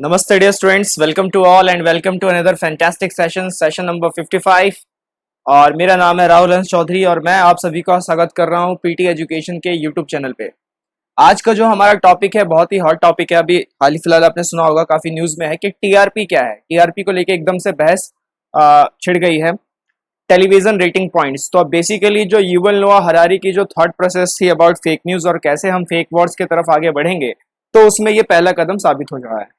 Namaste dear students, welcome to all and welcome to another fantastic session number 55। और मेरा नाम है राहुल हंस चौधरी और मैं आप सभी का स्वागत कर रहा हूं पीटी एजुकेशन के यूट्यूब चैनल पे। आज का जो हमारा टॉपिक है बहुत ही हॉट टॉपिक है। अभी हाल ही फिलहाल आपने सुना होगा, काफी न्यूज में है कि टीआरपी क्या है। टीआरपी को लेके एकदम से बहस छिड़ गई है। Television rating points. तो अब बेसिकली जो युवल नोआ हरारी की जो थॉट प्रोसेस थी अबाउट फेक न्यूज और कैसे हम फेक वॉर्ड्स की तरफ आगे बढ़ेंगे, तो उसमें ये पहला कदम साबित हो रहा है।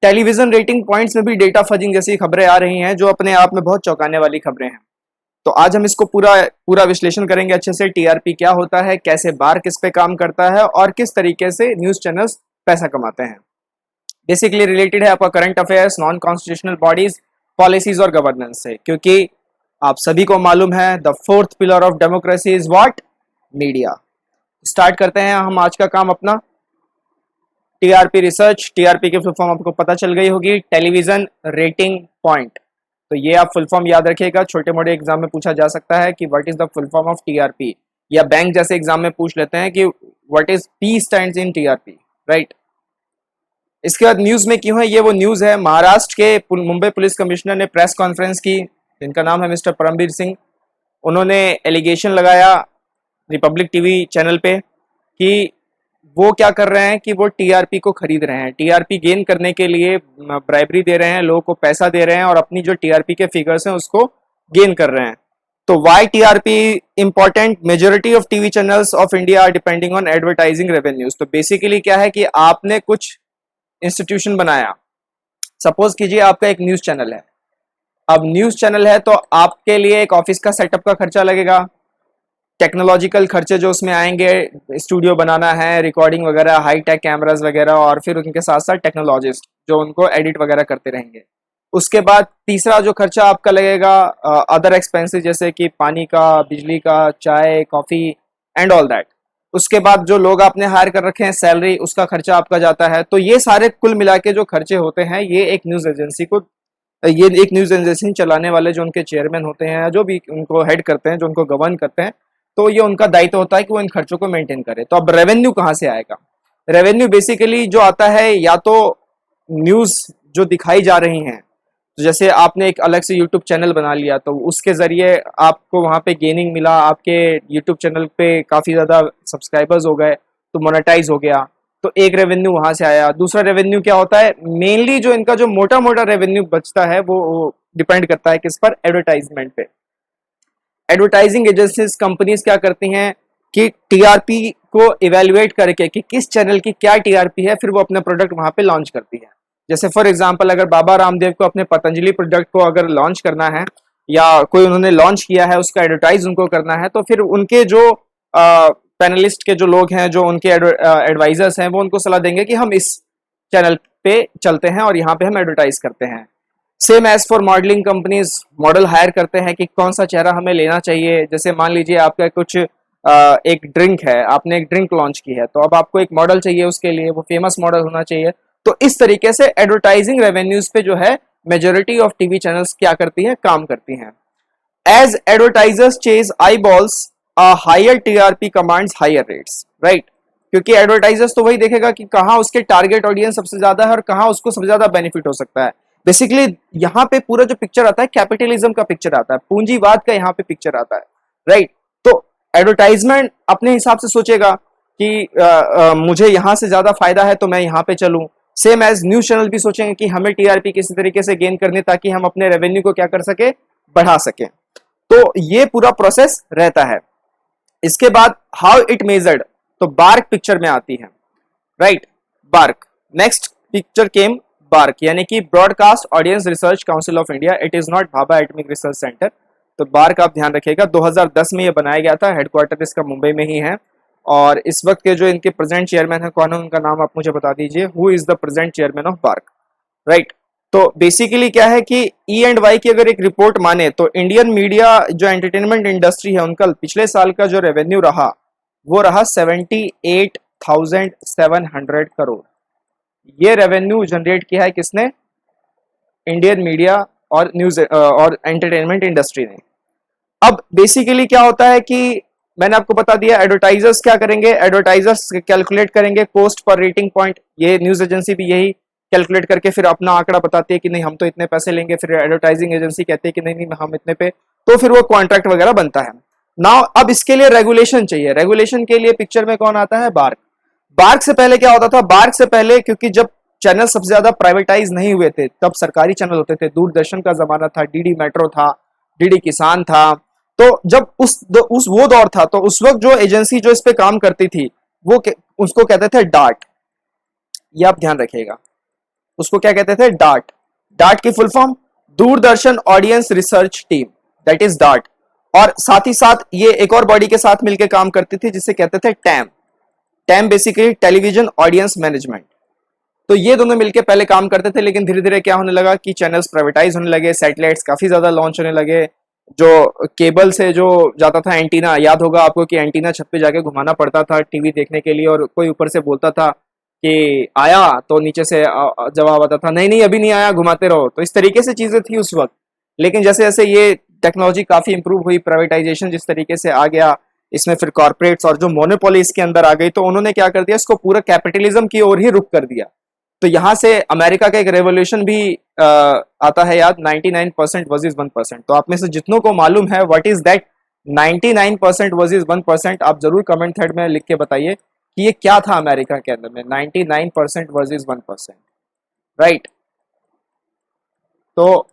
टेलीविजन रेटिंग पॉइंट्स में भी डेटा फजिंग जैसी खबरें आ रही हैं जो अपने आप में बहुत चौंकाने वाली खबरें हैं। तो आज हम इसको पूरा विश्लेषण करेंगे अच्छे से। टीआरपी क्या होता है, कैसे बार किस पे काम करता है और किस तरीके से न्यूज चैनल्स पैसा कमाते हैं। बेसिकली रिलेटेड है आपका current affairs, non constitutional bodies, policies और गवर्नेंस से, क्योंकि आप सभी को मालूम है the fourth pillar of democracy is what? Media. Start करते हैं हम आज का काम अपना। TRP research. टीआरपी की फुल फॉर्म आपको पता चल गई होगी, टेलीविजन रेटिंग पॉइंट। तो ये आप फुल फॉर्म याद रखिएगा, छोटे मोटे एग्जाम में पूछा जा सकता है कि what is the full form of TRP, या बैंक जैसे एग्जाम में पूछ लेते हैं कि what is P stands in TRP, right. इसके बाद न्यूज में क्यों है, ये वो न्यूज है महाराष्ट्र के मुंबई पुलिस कमिश्नर ने प्रेस कॉन्फ्रेंस की, जिनका नाम है मिस्टर परमबीर सिंह। उन्होंने एलिगेशन लगाया रिपब्लिक टीवी चैनल पे कि वो क्या कर रहे हैं कि वो टीआरपी को खरीद रहे हैं, टीआरपी गेन करने के लिए ब्राइबरी दे रहे हैं, लोगों को पैसा दे रहे हैं और अपनी जो टीआरपी के फिगर्स हैं उसको गेन कर रहे हैं। तो why TRP important? Majority of TV channels of India are depending on advertising revenues. तो बेसिकली क्या है कि आपने कुछ इंस्टीट्यूशन बनाया, सपोज कीजिए आपका एक न्यूज चैनल है। अब न्यूज चैनल है तो आपके लिए एक ऑफिस का सेटअप का खर्चा लगेगा, टेक्नोलॉजिकल खर्चे जो उसमें आएंगे, स्टूडियो बनाना है, रिकॉर्डिंग वगैरह, हाई टेक कैमरास वगैरह, और फिर उनके साथ साथ टेक्नोलॉजिस्ट जो उनको एडिट वगैरह करते रहेंगे। उसके बाद तीसरा जो खर्चा आपका लगेगा अदर एक्सपेंसेस, जैसे कि पानी का, बिजली का, चाय, कॉफी एंड ऑल दैट। उसके बाद जो लोग आपने हायर कर रखे हैं, सैलरी, उसका खर्चा आपका जाता है। तो ये सारे कुल मिला के जो खर्चे होते हैं, ये एक न्यूज एजेंसी चलाने वाले जो उनके चेयरमैन होते हैं, जो भी उनको हेड करते हैं, जो उनको गवर्न करते हैं, तो ये उनका दायित्व होता है कि वो इन खर्चों को मेंटेन करे। तो अब रेवेन्यू कहाँ से आएगा? रेवेन्यू बेसिकली जो आता है, या तो न्यूज जो दिखाई जा रही हैं, तो जैसे आपने एक अलग से यूट्यूब चैनल बना लिया तो उसके जरिए आपको वहां पे गेनिंग मिला, आपके यूट्यूब चैनल पे काफी ज्यादा सब्सक्राइबर्स हो गए तो मोनेटाइज हो गया, तो एक रेवेन्यू वहां से आया। दूसरा रेवेन्यू क्या होता है? मेनली जो इनका जो मोटा मोटा रेवेन्यू बचता है वो डिपेंड करता है किस पर? एडवर्टाइजमेंट पे। एडवर्टाइजिंग एजेंसीज, कंपनीज क्या करती हैं कि टीआरपी को इवेल्युएट करके कि किस चैनल की क्या टीआरपी है, फिर वो अपना प्रोडक्ट वहां पे लॉन्च करती है। जैसे फॉर एग्जांपल, अगर बाबा रामदेव को अपने पतंजलि प्रोडक्ट को अगर लॉन्च करना है, या कोई उन्होंने लॉन्च किया है, उसका एडवर्टाइज उनको करना है, तो फिर उनके जो पैनलिस्ट के जो लोग हैं, जो उनके एडवाइजर्स हैं, वो उनको सलाह देंगे कि हम इस चैनल पे चलते हैं और यहाँ पे हम एडवर्टाइज करते हैं। Same as for modelling companies, model hire करते हैं कि कौन सा चेहरा हमें लेना चाहिए। जैसे मान लीजिए आपका कुछ एक ड्रिंक है, आपने एक ड्रिंक लॉन्च की है, तो अब आपको एक मॉडल चाहिए, उसके लिए वो फेमस मॉडल होना चाहिए। तो इस तरीके से एडवर्टाइजिंग रेवेन्यूज पे जो है मेजोरिटी ऑफ टीवी चैनल्स क्या करती हैं? काम करती हैं। As advertisers chase eyeballs, higher TRP commands higher rates, right. क्योंकि एडवर्टाइजर्स तो वही देखेगा कि कहाँ उसके टारगेट ऑडियंस सबसे ज्यादा है और कहाँ उसको सबसे ज्यादा बेनिफिट हो सकता है। बेसिकली यहाँ पे पूरा जो पिक्चर आता है, कैपिटलिज्म का पिक्चर आता है, पूंजीवाद का यहाँ पे पिक्चर आता है, राइट। तो एडवर्टाइजमेंट अपने हिसाब से सोचेगा कि मुझे यहाँ से ज्यादा फायदा है तो मैं यहाँ पे चलूं। सेम एज न्यूज चैनल भी सोचेंगे कि हमें टीआरपी किसी तरीके से गेन करनी, ताकि हम अपने रेवेन्यू को क्या कर सके? बढ़ा सके। तो ये पूरा प्रोसेस रहता है। इसके बाद हाउ इट मेजर्ड, तो बार्क पिक्चर में आती है, राइट। बार्क, नेक्स्ट पिक्चर केम बार्क, यानी कि broadcast audience research council of India. It is not Bhabha atomic research centre. तो बार्क आप ध्यान रखिएगा, 2010 में ये बनाया गया था, हेडक्वार्टर इसका मुंबई में ही है। और इस वक्त के जो इनके प्रेजेंट चेयरमैन है, कौन है उनका नाम आप मुझे बता दीजिए। Who is the present chairman of BARC, right. तो बेसिकली क्या है कि E&Y की अगर एक रिपोर्ट माने तो इंडियन मीडिया जो एंटरटेनमेंट इंडस्ट्री है, उनका पिछले साल का जो रेवेन्यू रहा वो रहा 78,700 करोड़। ये रेवेन्यू जनरेट किया है किसने? इंडियन मीडिया और न्यूज और एंटरटेनमेंट इंडस्ट्री ने। अब बेसिकली क्या होता है कि मैंने आपको बता दिया, एडवर्टाइजर्स क्या करेंगे? एडवर्टाइजर्स कैलकुलेट करेंगे कॉस्ट पर रेटिंग पॉइंट। ये न्यूज एजेंसी भी यही कैलकुलेट करके फिर अपना आंकड़ा बताती है कि नहीं हम तो इतने पैसे लेंगे, फिर एडवर्टाइजिंग एजेंसी कहती है कि नहीं नहीं हम इतने पे, तो फिर वो कॉन्ट्रैक्ट वगैरह बनता है। नाउ अब इसके लिए रेगुलेशन चाहिए। रेगुलेशन के लिए पिक्चर में कौन आता है? बार्क। बार्क से पहले क्या होता था? बार्क से पहले क्योंकि जब चैनल सबसे ज्यादा प्राइवेटाइज नहीं हुए थे तब सरकारी चैनल होते थे, दूरदर्शन का जमाना था, डीडी मेट्रो था, डीडी किसान था। तो जब उस वो दौर था तो उस वक्त जो एजेंसी जो इस पे काम करती थी वो उसको कहते थे डार्ट। ये आप ध्यान रखिएगा, उसको क्या कहते थे? डार्ट। डार्ट की full form Doordarshan audience research team, that is dart. और साथ ही साथ ये एक और बॉडी के साथ मिलकर काम करती थी जिसे कहते थे time. Time basically television audience management. तो ये दोनों मिलकर पहले काम करते थे, लेकिन धीरे धीरे क्या होने लगा कि चैनल्स प्राइवेटाइज होने लगे, सैटेलाइट्स काफी ज्यादा लॉन्च होने लगे। जो केबल से जो जाता था एंटीना, याद होगा आपको कि एंटीना छत पे जाके घुमाना पड़ता था टीवी देखने के लिए, और कोई ऊपर से बोलता था कि आया, तो नीचे से जवाब आता था नहीं नहीं अभी नहीं आया, घुमाते रहो। तो इस तरीके से चीजें थी उस वक्त। लेकिन जैसे जैसे ये टेक्नोलॉजी काफी इंप्रूव हुई, प्राइवेटाइजेशन जिस तरीके से आ गया, इसमें फिर कॉर्पोरेट्स और जो मोनोपोली इसके अंदर आ गई, तो उन्होंने क्या कर दिया, इसको पूरा कैपिटलिज्म की ओर ही रुख कर दिया। तो यहां से अमेरिका का एक रेवोल्यूशन भी आता है याद, 99% वर्सेस 1%। तो आप में से जितनों को मालूम है व्हाट इज दैट 99% वर्सेस 1%, आप जरूर कमेंट थ्रेड में लिख के बताइए कि ये क्या था अमेरिका के अंदर में 99% वर्सेस 1%, राइट। तो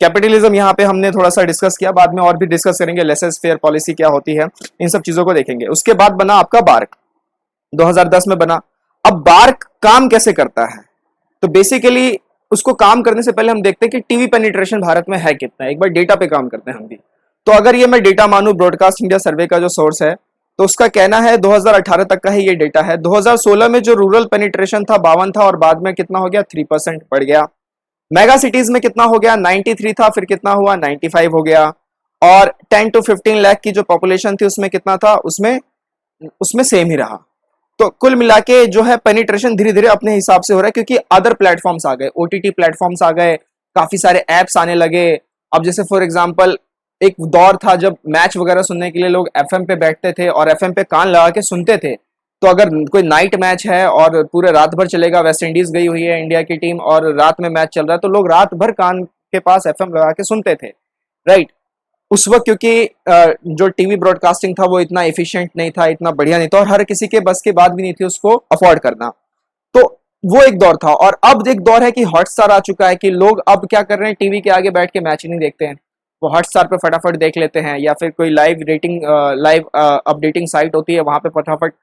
कैपिटलिज्म यहाँ पे हमने थोड़ा सा डिस्कस किया, बाद में और भी डिस्कस करेंगे, लेसेस फेयर पॉलिसी क्या होती है, इन सब चीजों को देखेंगे। उसके बाद बना आपका बार्क, 2010 में बना। अब बार्क काम कैसे करता है? तो बेसिकली उसको काम करने से पहले हम देखते हैं कि टीवी पेनिट्रेशन भारत में है कितना। एक बार डेटा पे काम करते हैं हम भी। तो अगर ये मैं डेटा मानूं, ब्रॉडकास्ट इंडिया सर्वे का जो सोर्स है, तो उसका कहना है 2018 तक का ही ये डेटा है। 2016 में जो रूरल पेनिट्रेशन था 52 था, और बाद में कितना हो गया? 3% बढ़ गया। मेगा सिटीज में कितना हो गया? 93 था, फिर कितना हुआ? 95 हो गया। और 10 to 15 लाख की जो पॉपुलेशन थी उसमें कितना था? उसमें सेम ही रहा। तो कुल मिला के जो है पेनिट्रेशन धीरे धीरे अपने हिसाब से हो रहा है, क्योंकि अदर प्लेटफॉर्म्स आ गए, ओटीटी प्लेटफॉर्म्स आ गए, काफी सारे एप्स आने लगे। अब जैसे फॉर एग्जांपल एक दौर था जब मैच वगैरह सुनने के लिए लोग एफएम पे बैठते थे और एफएम पे कान लगा के सुनते थे। तो अगर कोई नाइट मैच है और पूरे रात भर चलेगा, वेस्ट इंडीज गई हुई है इंडिया की टीम और रात में मैच चल रहा है, तो लोग रात भर कान के पास एफएम लगा के सुनते थे, राइट। उस वक्त क्योंकि जो टीवी ब्रॉडकास्टिंग था वो इतना एफिशिएंट नहीं था, इतना बढ़िया नहीं था, और हर किसी के बस की बात भी नहीं थी उसको अफोर्ड करना। तो वो एक दौर था। और अब एक दौर है कि हॉटस्टार आ चुका है, कि लोग अब क्या कर रहे हैं, टीवी के आगे बैठ के मैच ही नहीं देखते हैं, वो हॉटस्टार पे फटाफट देख लेते हैं, या फिर कोई लाइव अपडेटिंग साइट होती है, वहां पे फटाफट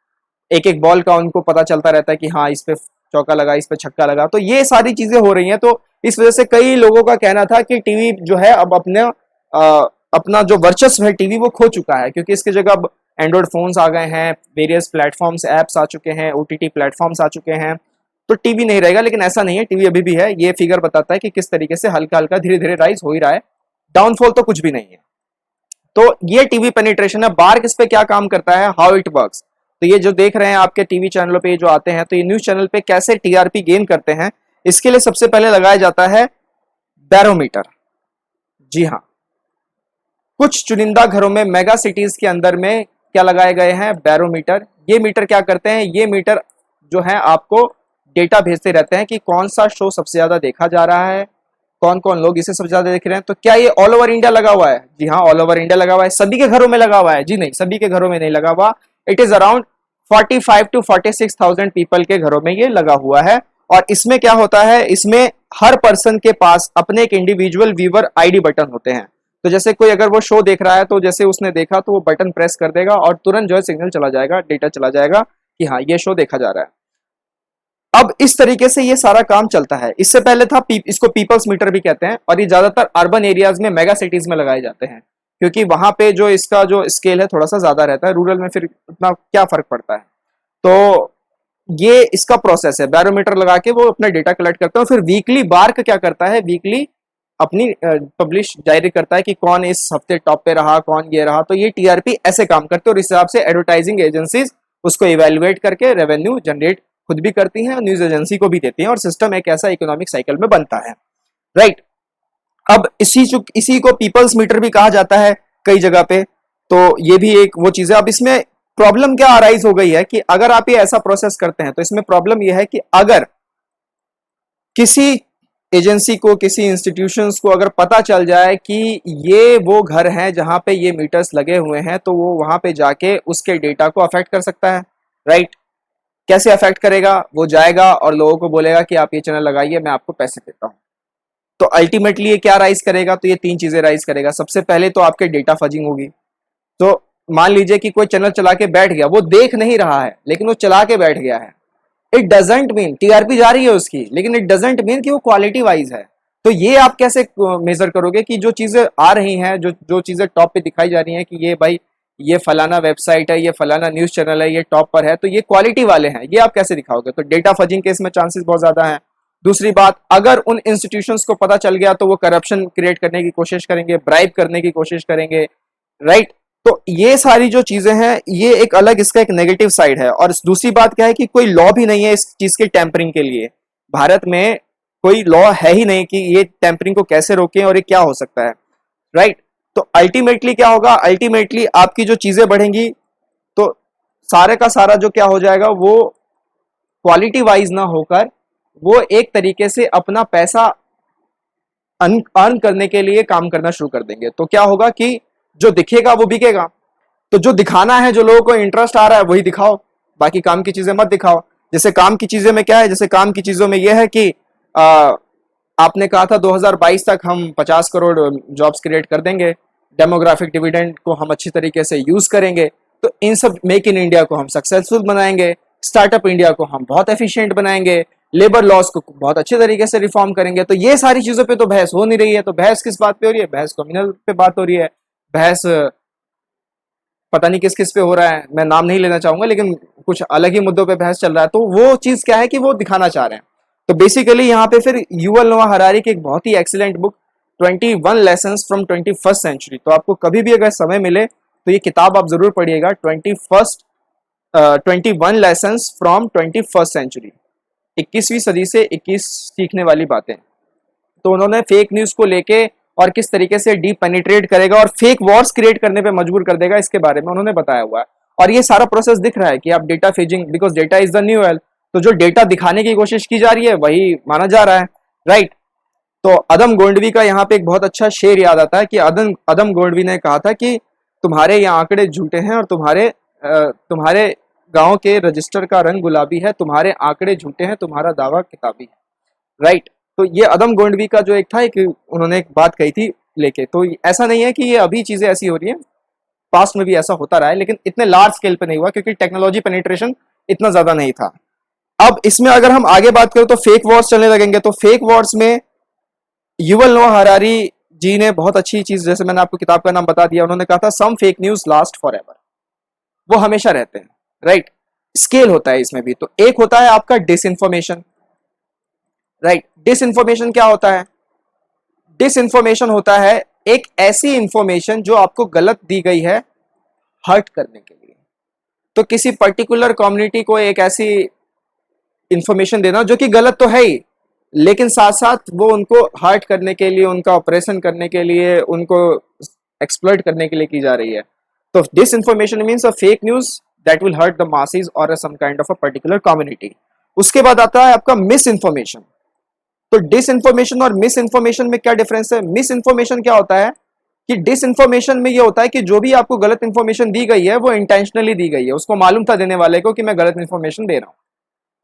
एक एक बॉल का उनको पता चलता रहता है कि हाँ इस पे चौका लगा, इस पे छक्का लगा। तो ये सारी चीजें हो रही हैं। तो इस वजह से कई लोगों का कहना था कि टीवी जो है अब अपना जो वर्चस्व है टीवी वो खो चुका है, क्योंकि इसकी जगह अब एंड्रॉइड फोन्स आ गए हैं, वेरियस प्लेटफॉर्म्स एप्स आ चुके हैं, ओटीटी प्लेटफॉर्म्स आ चुके हैं, तो टीवी नहीं रहेगा। लेकिन ऐसा नहीं है, टीवी अभी भी है। ये फिगर बताता है कि किस तरीके से हल्का हल्का धीरे धीरे राइज हो ही रहा है, डाउनफॉल तो कुछ भी नहीं है। तो ये टीवी पेनिट्रेशन है। बार्क इस पे क्या काम करता है, हाउ इट वर्क्स। तो ये जो देख रहे हैं आपके टीवी चैनलों पे जो आते हैं, तो ये न्यूज चैनल पे कैसे टीआरपी गेन करते हैं, इसके लिए सबसे पहले लगाया जाता है बैरोमीटर। जी हाँ, कुछ चुनिंदा घरों में मेगा सिटीज के अंदर में क्या लगाए गए हैं, बैरोमीटर। ये मीटर क्या करते हैं, ये मीटर जो है आपको डेटा भेजते रहते हैं कि कौन सा शो सबसे ज्यादा देखा जा रहा है, कौन कौन लोग इसे सबसे ज्यादा देख रहे हैं। तो क्या ये ऑल ओवर इंडिया लगा हुआ है? जी हाँ, ऑल ओवर इंडिया लगा हुआ है। सभी के घरों में लगा हुआ है? जी नहीं, सभी के घरों में नहीं लगा हुआ। It is around 45 to 46,000 people के घरों में ये लगा हुआ है। और इसमें क्या होता है, इसमें हर पर्सन के पास अपने एक इंडिविजुअल व्यूअर आईडी बटन होते हैं। तो जैसे कोई अगर वो शो देख रहा है, तो जैसे उसने देखा तो वो बटन प्रेस कर देगा और तुरंत जो है सिग्नल चला जाएगा, डेटा चला जाएगा कि हाँ ये शो देखा जा रहा है। अब इस तरीके से ये सारा काम चलता है। इससे पहले था इसको पीपल्स मीटर भी कहते हैं, और ये ज्यादातर अर्बन एरियाज में, मेगा सिटीज में लगाए जाते हैं, क्योंकि वहां पे जो इसका जो स्केल है थोड़ा सा ज्यादा रहता है। रूरल में फिर उतना क्या फर्क पड़ता है। तो ये इसका प्रोसेस है, बैरोमीटर लगा के वो अपना डेटा कलेक्ट करते हैं। फिर वीकली बार्क क्या करता है, वीकली अपनी पब्लिश जारी करता है कि कौन इस हफ्ते टॉप पे रहा, कौन ये रहा। तो ये टीआरपी ऐसे काम करते हैं, और इस हिसाब से एडवर्टाइजिंग एजेंसीज उसको इवेल्युएट करके रेवेन्यू जनरेट खुद भी करती हैं, न्यूज एजेंसी को भी देती हैं, और सिस्टम एक ऐसा इकोनॉमिक साइकिल में बनता है, राइट। अब इसी को पीपल्स मीटर भी कहा जाता है कई जगह पे। तो ये भी एक वो चीज है। अब इसमें प्रॉब्लम क्या अराइज हो गई है कि अगर आप ये ऐसा प्रोसेस करते हैं, तो इसमें प्रॉब्लम ये है कि अगर किसी एजेंसी को, किसी इंस्टीट्यूशंस को अगर पता चल जाए कि ये वो घर हैं जहाँ पे ये मीटर्स लगे हुए हैं, तो वो वहाँ पे जाके उसके डेटा को अफेक्ट कर सकता है, राइट। कैसे अफेक्ट करेगा? वो जाएगा और लोगों को बोलेगा कि आप ये चैनल लगाइए, मैं आपको पैसे देता हूँ। तो अल्टीमेटली ये क्या राइज करेगा? तो ये तीन चीजें राइज करेगा। सबसे पहले तो आपके डेटा फजिंग होगी। तो मान लीजिए कि कोई चैनल चला के बैठ गया, वो देख नहीं रहा है लेकिन वो चला के बैठ गया है। इट डजेंट मीन टीआरपी जा रही है उसकी, लेकिन इट डजेंट मीन कि वो क्वालिटी वाइज है। तो ये आप कैसे मेजर करोगे कि जो चीजें आ रही हैं, जो जो चीजें टॉप पे दिखाई जा रही हैं कि ये भाई ये फलाना वेबसाइट है, ये फलाना न्यूज चैनल है, ये टॉप पर है, तो ये क्वालिटी वाले हैं, ये आप कैसे दिखाओगे? तो डेटा फजिंग के इसमें चांसेस बहुत ज्यादा हैं। दूसरी बात, अगर उन इंस्टीट्यूशंस को पता चल गया तो वो करप्शन क्रिएट करने की कोशिश करेंगे, ब्राइब करने की कोशिश करेंगे, राइट। तो ये सारी जो चीजें हैं, ये एक अलग इसका एक नेगेटिव साइड है। और दूसरी बात क्या है कि कोई लॉ भी नहीं है इस चीज के टेम्परिंग के लिए। भारत में कोई लॉ है ही नहीं कि ये टेम्परिंग को कैसे रोकें और ये क्या हो सकता है, राइट। तो अल्टीमेटली क्या होगा? अल्टीमेटली आपकी जो चीजें बढ़ेंगी तो सारे का सारा जो क्या हो जाएगा, वो क्वालिटी वाइज ना होकर वो एक तरीके से अपना पैसा अर्न करने के लिए काम करना शुरू कर देंगे। तो क्या होगा कि जो दिखेगा वो बिकेगा। तो जो दिखाना है, जो लोगों को इंटरेस्ट आ रहा है वही दिखाओ, बाकी काम की चीजें मत दिखाओ। जैसे काम की चीजें में क्या है? जैसे काम की चीजों में यह है कि आपने कहा था 2022 तक हम 50 करोड़ जॉब्स क्रिएट कर देंगे, डेमोग्राफिक डिविडेंड को हम अच्छी तरीके से यूज करेंगे, तो इन सब मेक इन इंडिया को हम सक्सेसफुल बनाएंगे, स्टार्टअप इंडिया को हम बहुत एफिशिएंट बनाएंगे, लेबर लॉस को बहुत अच्छे तरीके से रिफॉर्म करेंगे। तो ये सारी चीजों पे तो बहस हो नहीं रही है। तो बहस किस बात पे हो रही है? बहस कम्युनल पे बात हो रही है। बहस पता नहीं किस किस पे हो रहा है, मैं नाम नहीं लेना चाहूंगा, लेकिन कुछ अलग ही मुद्दों पे बहस चल रहा है। तो वो चीज क्या है कि वो दिखाना चाह रहे हैं। तो बेसिकली यहाँ पे फिर युवल नोआ हरारी की एक बहुत ही excellent book 21 lessons from 21st century, तो आपको कभी भी अगर समय मिले तो ये किताब आप जरूर पढ़िएगा। 21 लेसन्स फ्रॉम 21st सेंचुरी, 21वीं सदी से 21 सीखने वाली बातें। तो उन्होंने फेक न्यूज को लेके और किस तरीके से डीप पेनिट्रेट करेगा और फेक वॉर्स क्रिएट करने पे मजबूर कर देगा, इसके बारे में उन्होंने बताया हुआ है। और ये सारा प्रोसेस दिख रहा है कि आप data phasing, because data is the new oil, तो जो डेटा दिखाने की कोशिश की जा रही है वही माना जा रहा है, राइट। तो अदम गोंडवी का यहाँ पे एक बहुत अच्छा शेर याद आता है कि अदम गोंडवी ने कहा था कि तुम्हारे ये आंकड़े झूठे हैं और तुम्हारे गांव के रजिस्टर का रंग गुलाबी है, तुम्हारे आंकड़े झूठे हैं, तुम्हारा दावा किताबी है, राइट। तो ये अदम गोंडवी का जो एक था, एक उन्होंने एक बात कही थी लेके। तो ऐसा नहीं है कि ये अभी चीजें ऐसी हो रही हैं, पास्ट में भी ऐसा होता रहा है, लेकिन इतने लार्ज स्केल पे नहीं हुआ क्योंकि टेक्नोलॉजी पेनिट्रेशन इतना ज्यादा नहीं था। अब इसमें अगर हम आगे बात करें तो फेक वॉर्स चलने लगेंगे। तो फेक वॉर्स में युवल नोआ हरारी जी ने बहुत अच्छी चीज, जैसे मैंने आपको किताब का नाम बता दिया, उन्होंने कहा था some fake news last for ever, वो हमेशा रहते हैं, राइट। स्केल होता है इसमें भी। तो एक होता है आपका डिसइंफॉर्मेशन, राइट। डिसइंफॉर्मेशन क्या होता है? डिसइंफॉर्मेशन होता है एक ऐसी इंफॉर्मेशन जो आपको गलत दी गई है हर्ट करने के लिए। तो किसी पर्टिकुलर कम्युनिटी को एक ऐसी इंफॉर्मेशन देना जो कि गलत तो है ही, लेकिन साथ साथ वो उनको हर्ट करने के लिए, उनका ऑपरेशन करने के लिए, उनको एक्सप्लॉइट करने के लिए की जा रही है। तो disinformation means a fake news that will hurt the masses और some kind of a particular community. उसके बाद आता है आपका मिस इन्फॉर्मेशन। तो डिसइंफॉर्मेशन और मिस इन्फॉर्मेशन में क्या डिफरेंस है? मिस इन्फॉर्मेशन क्या होता है कि डिसइंफॉर्मेशन में ये होता है कि जो भी आपको गलत इन्फॉर्मेशन दी गई है वो इंटेंशनली दी गई है, उसको मालूम था देने वाले को कि मैं गलत इन्फॉर्मेशन दे रहा हूं।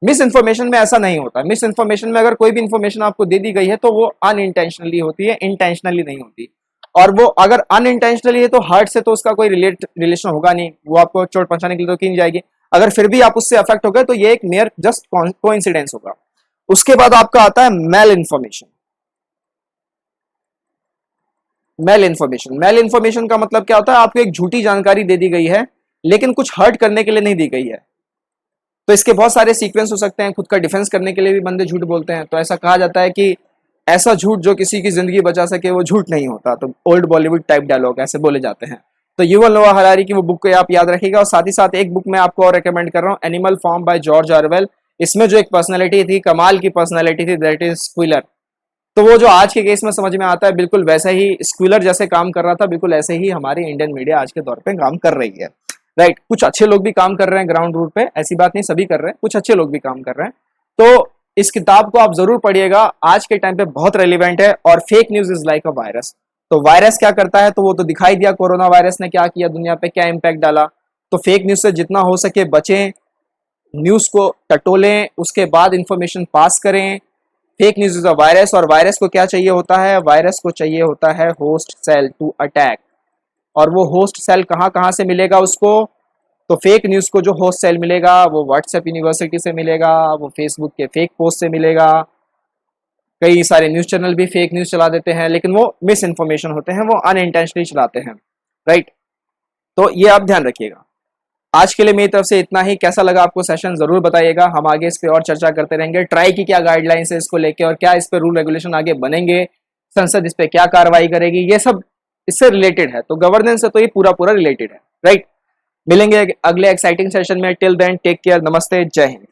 मिस इन्फॉर्मेशन में ऐसा नहीं होता। मिस इन्फॉर्मेशन में अगर कोई भी इन्फॉर्मेशन आपको दे दी गई है तो वो अनइंटेंशनली होती है, इंटेंशनली नहीं होती। और वो अगर अनइंटेंशनली है तो हार्ट से तो उसका कोई रिलेशन होगा नहीं, वो आपको चोट पहुंचाने के लिए तो की नहीं जाएगी। अगर फिर भी आप उससे अफेक्ट हो गए तो ये एक मेयर जस्ट कोइंसिडेंस होगा। उसके बाद आपका आता है mail information. Mail information, mail information का मतलब क्या होता है? आपको एक झूठी जानकारी दे दी गई है लेकिन कुछ हर्ट करने के लिए नहीं दी गई है। तो इसके बहुत सारे सीक्वेंस हो सकते हैं। खुद का डिफेंस करने के लिए भी बंदे झूठ बोलते हैं। तो ऐसा कहा जाता है कि ऐसा झूठ जो किसी की जिंदगी बचा सके वो झूठ नहीं होता। तो ओल्ड बॉलीवुड टाइप डायलॉग ऐसे बोले जाते हैं। तो युवल नोआ हरारी की वो बुक को आप याद रखिएगा। और साथ ही साथ एक बुक मैं आपको और रिकमेंड कर रहा हूँ, Animal Farm by George Orwell. इसमें जो एक पर्सनैलिटी थी, कमाल की पर्सनैलिटी थी, दैट इज स्क्विलर। तो वो जो आज के केस में समझ में आता है, बिल्कुल वैसा ही स्क्विलर जैसे काम कर रहा था, बिल्कुल ऐसे ही हमारी इंडियन मीडिया आज के दौर पे काम कर रही है, राइट। कुछ अच्छे लोग भी काम कर रहे हैं ग्राउंड रूट पे, ऐसी बात नहीं सभी कर रहे हैं, कुछ अच्छे लोग भी काम कर रहे हैं। तो इस किताब को आप जरूर पढ़िएगा, आज के टाइम पे बहुत रेलिवेंट है। और fake news is like a virus. तो वायरस क्या करता है, तो वो तो दिखाई दिया, कोरोना वायरस ने क्या किया, दुनिया पे क्या इम्पैक्ट डाला। तो फेक न्यूज से जितना हो सके बचें, न्यूज को टटोलें, उसके बाद इंफॉर्मेशन पास करें। Fake news is a virus, और वायरस को क्या चाहिए होता है, वायरस को चाहिए होता है होस्ट सेल टू अटैक। और वो होस्ट सेल कहाँ कहाँ से मिलेगा उसको, तो फेक न्यूज को जो होस्ट सेल मिलेगा वो व्हाट्सएप यूनिवर्सिटी से मिलेगा, वो फेसबुक के फेक पोस्ट से मिलेगा। कई सारे न्यूज चैनल भी फेक न्यूज चला देते हैं, लेकिन वो मिस इन्फॉर्मेशन होते हैं, वो अनइंटेंशनली चलाते हैं, राइट। तो ये आप ध्यान रखिएगा। आज के लिए मेरी तरफ से इतना ही। कैसा लगा आपको सेशन जरूर बताइएगा, हम आगे इस पे और चर्चा करते रहेंगे। ट्राई की क्या गाइडलाइंस है इसको लेके, और क्या इस पे रूल रेगुलेशन आगे बनेंगे, संसद इस पे क्या कार्रवाई करेगी, ये सब इससे रिलेटेड है। तो गवर्नेंस से तो ये पूरा पूरा रिलेटेड है, राइट। मिलेंगे अगले एक्साइटिंग सेशन में। टिल देन टेक केयर, नमस्ते, जय हिंद।